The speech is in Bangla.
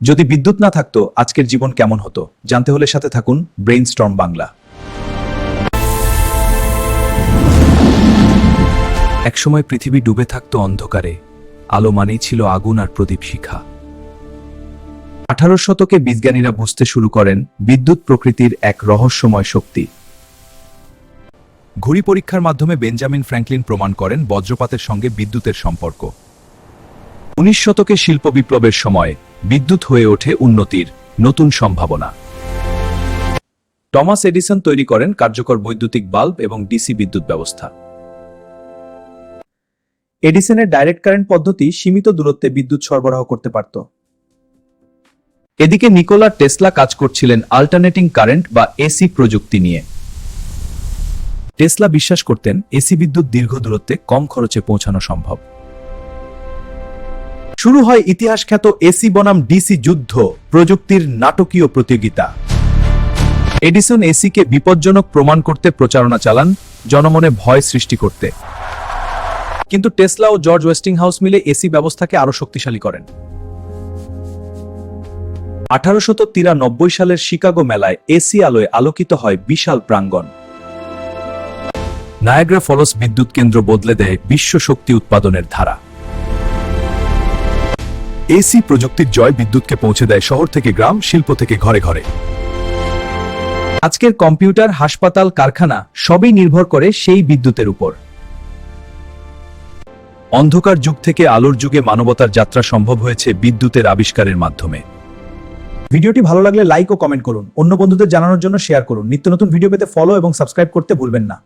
যদি বিদ্যুৎ না থাকতো আজকের জীবন কেমন হতো জানতে হলে সাথে থাকুন ব্রেইনস্টর্ম বাংলা। একসময় পৃথিবী ডুবে থাকতো অন্ধকারে, আলো মানেই ছিল আগুন আর প্রদীপ শিখা। 18 শতকে বিজ্ঞানীরা বুঝতে শুরু করেন বিদ্যুৎ প্রকৃতির এক রহস্যময় শক্তি। ঘড়ি পরীক্ষার মাধ্যমে বেঞ্জামিন ফ্র্যাঙ্কলিন প্রমাণ করেন বজ্রপাতের সঙ্গে বিদ্যুতের সম্পর্ক। 19 শতকে শিল্প বিপ্লবের সময় বিদ্যুৎ হয়ে ওঠে উন্নতির নতুন সম্ভাবনা। টমাস এডিসন তৈরি করেন কার্যকর বৈদ্যুতিক বাল্ব এবং ডিসি বিদ্যুৎ ব্যবস্থা। এডিসনের ডাইরেক্ট কারেন্ট পদ্ধতি সীমিত দূরত্বে বিদ্যুৎ সরবরাহ করতে পারত। এদিকে নিকোলা টেসলা কাজ করছিলেন অল্টারনেটিং কারেন্ট বা এসি প্রযুক্তি নিয়ে। টেসলা বিশ্বাস করতেন এসি বিদ্যুৎ দীর্ঘ দূরত্বে কম খরচে পৌঁছানো সম্ভব। শুরু হয় ইতিহাস খ্যাত এসি বনাম ডিসি যুদ্ধ, প্রযুক্তির নাটকীয় প্রতিযোগিতা। এডিসন এসিকে বিপজ্জনক প্রমাণ করতে প্রচারণা চালান, জনমনে ভয় সৃষ্টি করতে। কিন্তু টেসলা ও জর্জ ওয়েস্টিংহাউস মিলে এসি ব্যবস্থাকে আরো শক্তিশালী করেন। 1893 সালের শিকাগো মেলায় এসি আলোয় আলোকিত হয় বিশাল প্রাঙ্গণ। নায়াগ্রা ফলস বিদ্যুৎ কেন্দ্র বদলে দেয় বিশ্ব শক্তি উৎপাদনের ধারা। এসি প্রযুক্তির জয় বিদ্যুৎকে পৌঁছে দেয় শহর থেকে গ্রাম, শিল্প থেকে ঘরে ঘরে। আজকের কম্পিউটার, হাসপাতাল, কারখানা সবই নির্ভর করে সেই বিদ্যুতের উপর। অন্ধকার যুগ থেকে আলোর যুগে মানবতার যাত্রা সম্ভব হয়েছে বিদ্যুতের আবিষ্কারের মাধ্যমে। ভিডিওটি ভালো লাগলে লাইক ও কমেন্ট করুন, অন্য বন্ধুদের জানানোর জন্য শেয়ার করুন। নিত্য নতুন ভিডিও পেতে ফলো এবং সাবস্ক্রাইব করতে ভুলবেন না।